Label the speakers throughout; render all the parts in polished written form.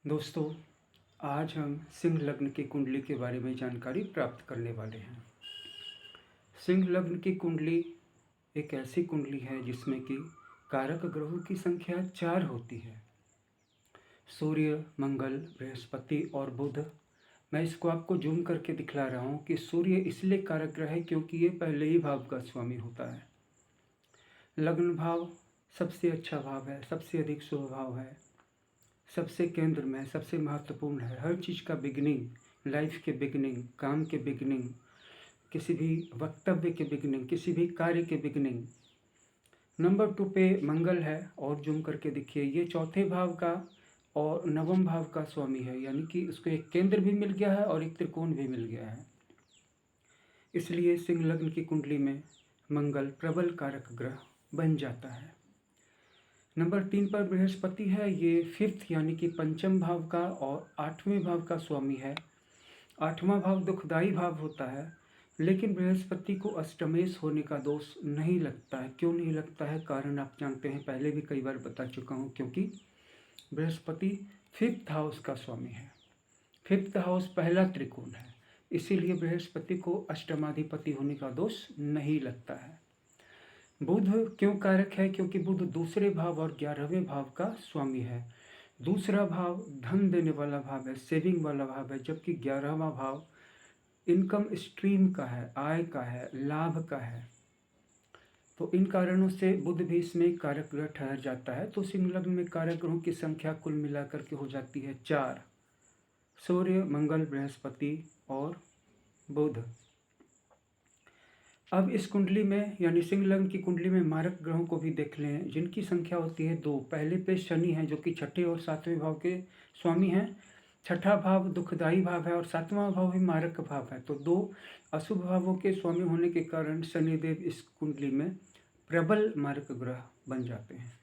Speaker 1: दोस्तों, आज हम सिंह लग्न की कुंडली के बारे में जानकारी प्राप्त करने वाले हैं। सिंह लग्न की कुंडली एक ऐसी कुंडली है जिसमें कि कारक ग्रहों की संख्या 4 होती है। सूर्य, मंगल, बृहस्पति और बुध। मैं इसको आपको जूम करके दिखला रहा हूँ कि सूर्य इसलिए कारक ग्रह है क्योंकि ये पहले ही भाव का स्वामी होता है। लग्न भाव सबसे अच्छा भाव है, सबसे अधिक शुभ भाव है, सबसे केंद्र में, सबसे महत्वपूर्ण है। हर चीज़ का बिगिनिंग, लाइफ के बिगिनिंग, काम के बिगिनिंग, किसी भी वक्तव्य के बिगिनिंग, किसी भी कार्य के बिगिनिंग। नंबर 2 पे मंगल है और जूम करके देखिए, ये चौथे भाव का और नवम भाव का स्वामी है, यानी कि उसको एक केंद्र भी मिल गया है और एक त्रिकोण भी मिल गया है। इसलिए सिंह लग्न की कुंडली में मंगल प्रबल कारक ग्रह बन जाता है। नंबर 3 पर बृहस्पति है, ये फिफ्थ यानी कि पंचम भाव का और 8वें भाव का स्वामी है। 8वां भाव दुखदाई भाव होता है, लेकिन बृहस्पति को अष्टमेश होने का दोष नहीं लगता है। क्यों नहीं लगता है, कारण आप जानते हैं, पहले भी कई बार बता चुका हूँ। क्योंकि बृहस्पति फिफ्थ हाउस का स्वामी है। फिफ्थ हाउस पहला त्रिकोण है, इसीलिए बृहस्पति को अष्टमाधिपति होने का दोष नहीं लगता है। बुध क्यों कारक है, क्योंकि बुध दूसरे भाव और 11वें भाव का स्वामी है। दूसरा भाव धन देने वाला भाव है, सेविंग वाला भाव है, जबकि 11वां भाव इनकम स्ट्रीम का है, आय का है, लाभ का है। तो इन कारणों से बुध भी इसमें कारक ग्रह ठहर जाता है। तो सिंह लग्न में कारक ग्रहों की संख्या कुल मिलाकर के हो जाती है 4। सूर्य, मंगल, बृहस्पति और बुध। अब इस कुंडली में यानी सिंह लग्न की कुंडली में मारक ग्रहों को भी देख लें, जिनकी संख्या होती है 2। पहले पे शनि है जो कि छठे और 7वें भाव के स्वामी हैं। छठा भाव दुखदाई भाव है और 7वां भाव भी मारक भाव है। तो 2 अशुभ भावों के स्वामी होने के कारण शनिदेव इस कुंडली में प्रबल मारक ग्रह बन जाते हैं।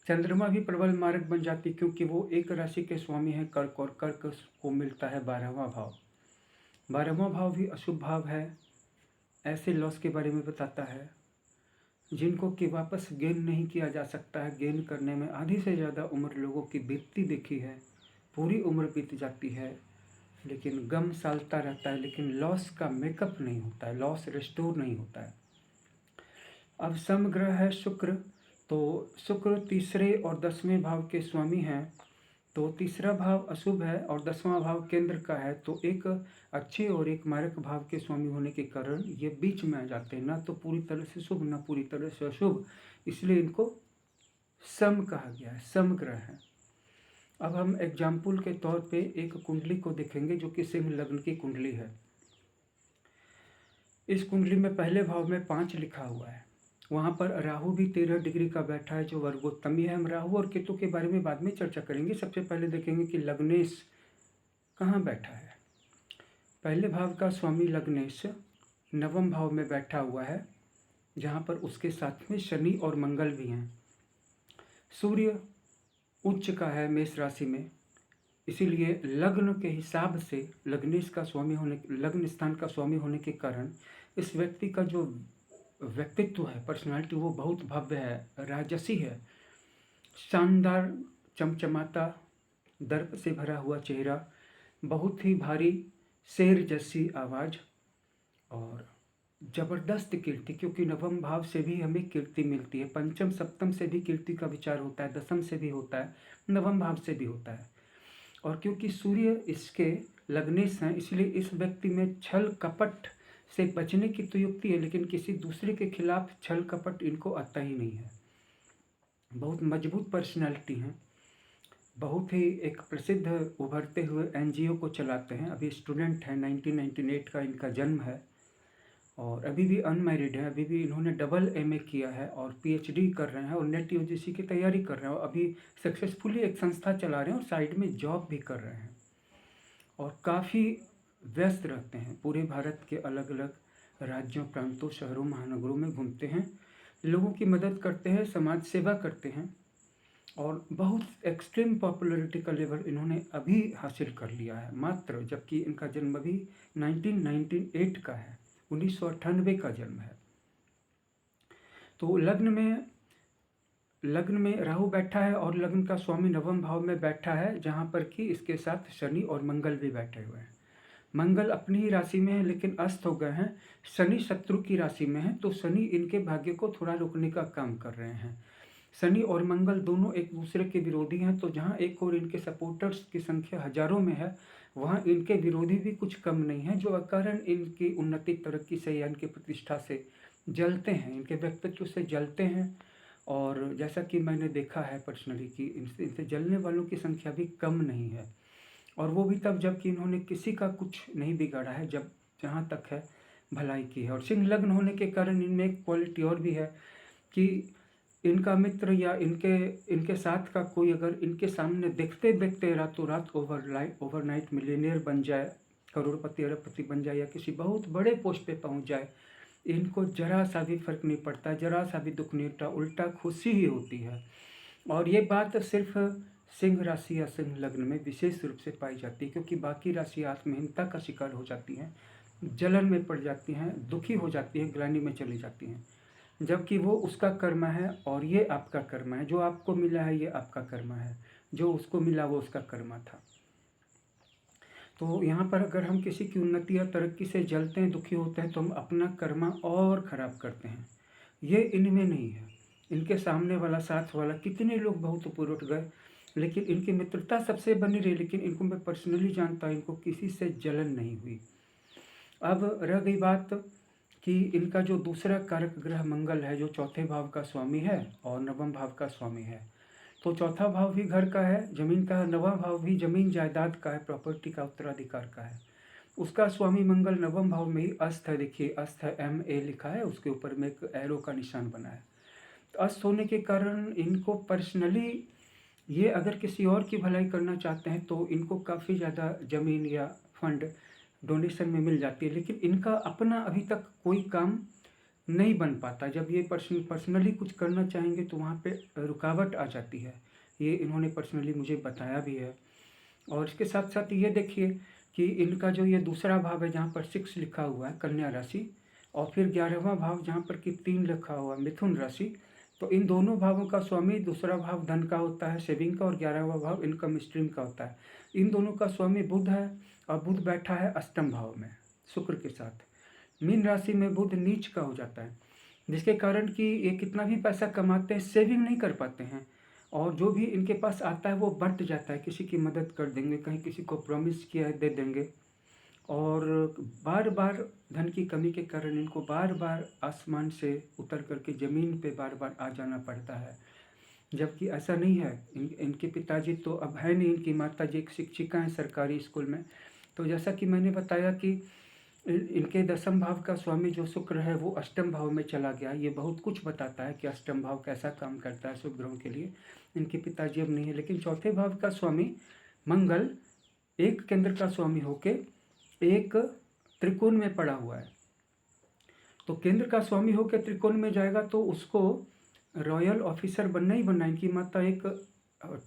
Speaker 1: चंद्रमा भी प्रबल मारक बन जाती, क्योंकि वो एक राशि के स्वामी हैं कर्क, और कर्क को मिलता है 12वां भाव। 12वां भाव भी अशुभ भाव है, ऐसे लॉस के बारे में बताता है जिनको कि वापस गेन नहीं किया जा सकता है। गेन करने में आधी से ज़्यादा उम्र लोगों की बीतती देखी है, पूरी उम्र बीत जाती है, लेकिन गम सालता रहता है, लेकिन लॉस का मेकअप नहीं होता है, लॉस रिस्टोर नहीं होता है। अब समग्रह है शुक्र, तो शुक्र तीसरे और 10वें भाव के स्वामी हैं। तो तीसरा भाव अशुभ है और 10वां भाव केंद्र का है, तो एक अच्छे और एक मारक भाव के स्वामी होने के कारण ये बीच में आ जाते हैं, ना तो पूरी तरह से शुभ ना पूरी तरह से अशुभ, इसलिए इनको सम कहा गया है, समग्रह है। अब हम एग्जाम्पल के तौर पे एक कुंडली को देखेंगे जो कि सिंह लग्न की कुंडली है। इस कुंडली में पहले भाव में 5 लिखा हुआ है, वहाँ पर राहु भी 13 डिग्री का बैठा है जो वर्गोत्तमी है। हम राहु और केतु के बारे में बाद में चर्चा करेंगे, सबसे पहले देखेंगे कि लग्नेश कहाँ बैठा है। पहले भाव का स्वामी लग्नेश 9वें भाव में बैठा हुआ है, जहाँ पर उसके साथ में शनि और मंगल भी हैं। सूर्य उच्च का है मेष राशि में, इसीलिए लग्न के हिसाब से लग्नेश का स्वामी होने, लग्न स्थान का स्वामी होने के कारण इस व्यक्ति का जो व्यक्तित्व है, पर्सनालिटी, वो बहुत भव्य है, राजसी है। शानदार, चमचमाता, दर्प से भरा हुआ चेहरा, बहुत ही भारी शेर जैसी आवाज़ और जबरदस्त कीर्ति, क्योंकि 9वें भाव से भी हमें कीर्ति मिलती है। पंचम सप्तम से भी कीर्ति का विचार होता है, 10वीं से भी होता है, 9वें भाव से भी होता है। और क्योंकि सूर्य इसके लग्नेश हैं, इसलिए इस व्यक्ति में छल कपट से बचने की तो युक्ति है, लेकिन किसी दूसरे के खिलाफ छल कपट इनको आता ही नहीं है। बहुत मजबूत पर्सनैलिटी हैं, बहुत ही एक प्रसिद्ध उभरते हुए एनजीओ को चलाते हैं। अभी स्टूडेंट हैं, 1998 का इनका जन्म है और अभी भी अनमैरिड है। अभी भी इन्होंने डबल एमए किया है और पीएचडी कर रहे हैं और नेट यूजीसी की तैयारी कर रहे हैं और अभी सक्सेसफुली एक संस्था चला रहे हैं और साइड में जॉब भी कर रहे हैं और काफ़ी व्यस्त रहते हैं। पूरे भारत के अलग अलग राज्यों, प्रांतों, शहरों, महानगरों में घूमते हैं, लोगों की मदद करते हैं, समाज सेवा करते हैं और बहुत एक्सट्रीम पॉपुलैरिटी का लेवल इन्होंने अभी हासिल कर लिया है मात्र, जबकि इनका जन्म अभी 1998 का है, 1998 का जन्म है। तो लग्न में लग्न में राहु बैठा है और लग्न का स्वामी नवम भाव में बैठा है, जहाँ पर कि इसके साथ शनि और मंगल भी बैठे हुए हैं। मंगल अपनी ही राशि में है लेकिन अस्त हो गए हैं, शनि शत्रु की राशि में है, तो शनि इनके भाग्य को थोड़ा रोकने का काम कर रहे हैं। शनि और मंगल दोनों एक दूसरे के विरोधी हैं, तो जहाँ एक और इनके सपोर्टर्स की संख्या हजारों में है, वहाँ इनके विरोधी भी कुछ कम नहीं है, जो अकारण इनकी उन्नति तरक्की से या इनकी प्रतिष्ठा से जलते हैं, इनके व्यक्तित्व से जलते हैं। और जैसा कि मैंने देखा है पर्सनली कि इनसे इनसे जलने वालों की संख्या भी कम नहीं है, और वो भी तब जबकि इन्होंने किसी का कुछ नहीं बिगाड़ा है, जब जहाँ तक है भलाई की है। और सिंह लग्न होने के कारण इनमें एक क्वालिटी और भी है कि इनका मित्र या इनके साथ का कोई अगर इनके सामने देखते देखते रातों रात ओवरनाइट मिलियनियर बन जाए, करोड़पति अरबपति बन जाए या किसी बहुत बड़े पोस्ट पे पहुंच जाए, इनको जरा सा भी फर्क नहीं पड़ता, जरा सा भी दुख नहीं होता, उल्टा खुशी ही होती है। और ये बात सिर्फ सिंह राशि या सिंह लग्न में विशेष रूप से पाई जाती है, क्योंकि बाकी राशि आत्महीनता का शिकार हो जाती हैं, जलन में पड़ जाती हैं, दुखी हो जाती हैं, ग्लानि में चली जाती हैं, जबकि वो उसका कर्म है और ये आपका कर्म है। जो आपको मिला है ये आपका कर्म है, जो उसको मिला वो उसका कर्म था। तो यहाँ पर अगर हम किसी की उन्नति या तरक्की से जलते हैं, दुखी होते हैं, तो हम अपना कर्म और खराब करते हैं। ये इनमें नहीं है। इनके सामने वाला साथ वाला कितने लोग बहुत ऊपर उठ गए, लेकिन इनकी मित्रता सबसे बनी रही, लेकिन इनको मैं पर्सनली जानता हूँ, इनको किसी से जलन नहीं हुई। अब रह गई बात कि इनका जो दूसरा कारक ग्रह मंगल है, जो चौथे भाव का स्वामी है और नवम भाव का स्वामी है, तो चौथा भाव भी घर का है, जमीन का है, नवम भाव भी जमीन जायदाद का है, प्रॉपर्टी का, उत्तराधिकार का है। उसका स्वामी मंगल नवम भाव में ही अस्त है। देखिए अस्त है, MA लिखा है, उसके ऊपर में एक एरो का निशान बना है। तो अस्त होने के कारण इनको पर्सनली ये अगर किसी और की भलाई करना चाहते हैं तो इनको काफ़ी ज़्यादा ज़मीन या फंड डोनेशन में मिल जाती है, लेकिन इनका अपना अभी तक कोई काम नहीं बन पाता। जब ये पर्सनली कुछ करना चाहेंगे तो वहाँ पे रुकावट आ जाती है। ये इन्होंने पर्सनली मुझे बताया भी है। और इसके साथ साथ ये देखिए कि इनका जो ये दूसरा भाव है, जहाँ पर 6 लिखा हुआ है, कन्या राशि, और फिर 11वां भाव जहाँ पर कि 3 लिखा हुआ है, मिथुन राशि, तो इन दोनों भावों का स्वामी दूसरा भाव धन का होता है, सेविंग का, और 11वां भाव इनकम स्ट्रीम का होता है। इन दोनों का स्वामी बुध है, और बुध बैठा है अष्टम भाव में शुक्र के साथ। मीन राशि में बुध नीच का हो जाता है, जिसके कारण कि ये कितना भी पैसा कमाते हैं, सेविंग नहीं कर पाते हैं, और जो भी इनके पास आता है वो बंट जाता है। किसी की मदद कर देंगे, कहीं किसी को प्रॉमिस किया है दे देंगे, और बार बार धन की कमी के कारण इनको बार बार आसमान से उतर करके ज़मीन पे बार बार आ जाना पड़ता है। जबकि ऐसा नहीं है। इनके पिताजी तो अब है नहीं, इनकी माता जी एक शिक्षिका हैं सरकारी स्कूल में। तो जैसा कि मैंने बताया कि इनके दसम भाव का स्वामी जो शुक्र है वो अष्टम भाव में चला गया। ये बहुत कुछ बताता है कि अष्टम भाव कैसा काम करता है शुभ ग्रहों के लिए। इनके पिताजी अब नहीं है, लेकिन चौथे भाव का स्वामी मंगल एक केंद्र का स्वामी होके एक त्रिकोण में पड़ा हुआ है। तो केंद्र का स्वामी होकर त्रिकोण में जाएगा तो उसको रॉयल ऑफिसर बनना ही बनना है। इनकी माता एक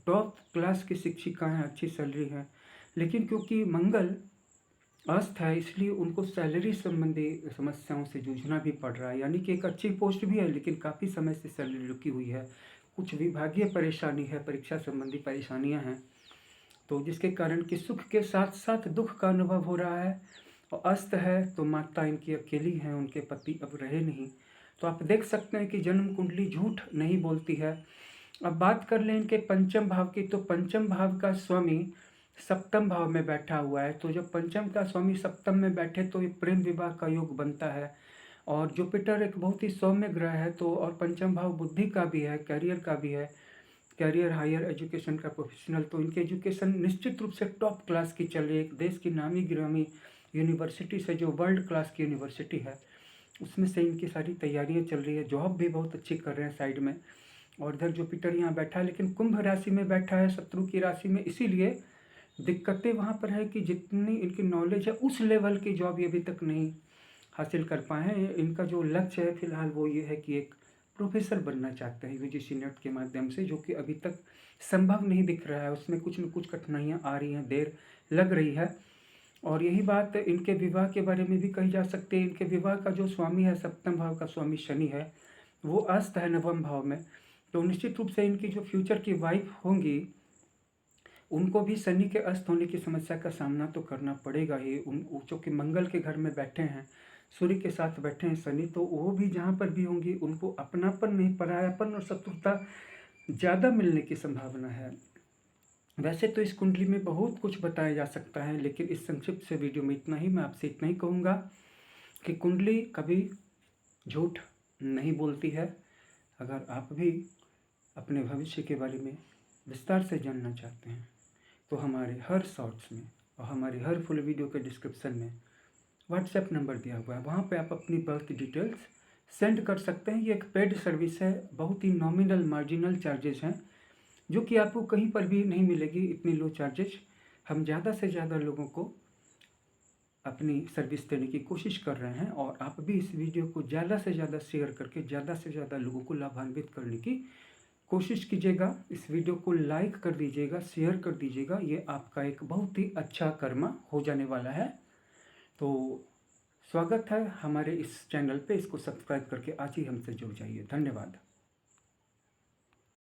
Speaker 1: टॉप क्लास की शिक्षिका हैं, अच्छी सैलरी है, लेकिन क्योंकि मंगल अस्त है इसलिए उनको सैलरी संबंधी समस्याओं से जूझना भी पड़ रहा है। यानी कि एक अच्छी पोस्ट भी है लेकिन काफ़ी समय से सैलरी रुकी हुई है, कुछ विभागीय परेशानी है, परीक्षा संबंधी परेशानियां हैं, तो जिसके कारण कि सुख के साथ साथ दुख का अनुभव हो रहा है। और अस्त है तो माता इनकी अकेली हैं, उनके पति अब रहे नहीं। तो आप देख सकते हैं कि जन्म कुंडली झूठ नहीं बोलती है। अब बात कर लें इनके पंचम भाव की, तो पंचम भाव का स्वामी सप्तम भाव में बैठा हुआ है। तो जब पंचम का स्वामी सप्तम में बैठे तो ये प्रेम विवाह का योग बनता है। और जुपिटर एक बहुत ही सौम्य ग्रह है, तो और पंचम भाव बुद्धि का भी है, कैरियर का भी है, कैरियर, हायर एजुकेशन का, प्रोफेशनल। तो इनकी एजुकेशन निश्चित रूप से टॉप क्लास की चल रही है। एक देश की नामी गिरामी यूनिवर्सिटी से, जो वर्ल्ड क्लास की यूनिवर्सिटी है, उसमें से इनकी सारी तैयारियां चल रही है। जॉब भी बहुत अच्छी कर रहे हैं साइड में। और इधर जुपिटर यहाँ बैठा है, लेकिन कुंभ राशि में बैठा है, शत्रु की राशि में, इसीलिए दिक्कतें वहाँ पर है कि जितनी इनकी नॉलेज है उस लेवल की जॉब ये अभी तक नहीं हासिल कर पाए हैं। इनका जो लक्ष्य है फिलहाल वो ये है कि एक प्रोफेसर बनना चाहते हैं UGC नेट के माध्यम से, जो कि अभी तक संभव नहीं दिख रहा है। उसमें कुछ न कुछ कठिनाइयाँ आ रही हैं, देर लग रही है। और यही बात इनके विवाह के बारे में भी कही जा सकती है। इनके विवाह का जो स्वामी है, सप्तम भाव का स्वामी शनि है, वो अस्त है नवम भाव में। तो निश्चित रूप से इनकी जो फ्यूचर की वाइफ होंगी उनको भी शनि के अस्त होने की समस्या का सामना तो करना पड़ेगा ही। चूँकि मंगल के घर में बैठे हैं, सूर्य के साथ बैठे हैं शनि, तो वो भी जहाँ पर भी होंगी उनको अपनापन नहीं, परायापन और शत्रुता ज़्यादा मिलने की संभावना है। वैसे तो इस कुंडली में बहुत कुछ बताया जा सकता है, लेकिन इस संक्षिप्त से वीडियो में इतना ही। मैं आपसे इतना ही कहूँगा कि कुंडली कभी झूठ नहीं बोलती है। अगर आप भी अपने भविष्य के बारे में विस्तार से जानना चाहते हैं तो हमारे हर शॉर्ट्स में और हमारे हर फुल वीडियो के डिस्क्रिप्शन में व्हाट्सएप नंबर दिया हुआ है, वहाँ पे आप अपनी बर्थ डिटेल्स सेंड कर सकते हैं। ये एक पेड सर्विस है, बहुत ही नॉमिनल मार्जिनल चार्जेस हैं जो कि आपको कहीं पर भी नहीं मिलेगी। इतनी लो चार्जेस हम ज़्यादा से ज़्यादा लोगों को अपनी सर्विस देने की कोशिश कर रहे हैं, और आप भी इस वीडियो को ज़्यादा से ज़्यादा शेयर करके ज़्यादा से ज़्यादा लोगों को लाभान्वित करने की कोशिश कीजिएगा। इस वीडियो को लाइक कर दीजिएगा, शेयर कर दीजिएगा, ये आपका एक बहुत ही अच्छा कर्मा हो जाने वाला है। तो स्वागत है हमारे इस चैनल पे, इसको सब्सक्राइब करके आज ही हमसे जुड़ जाइए। धन्यवाद।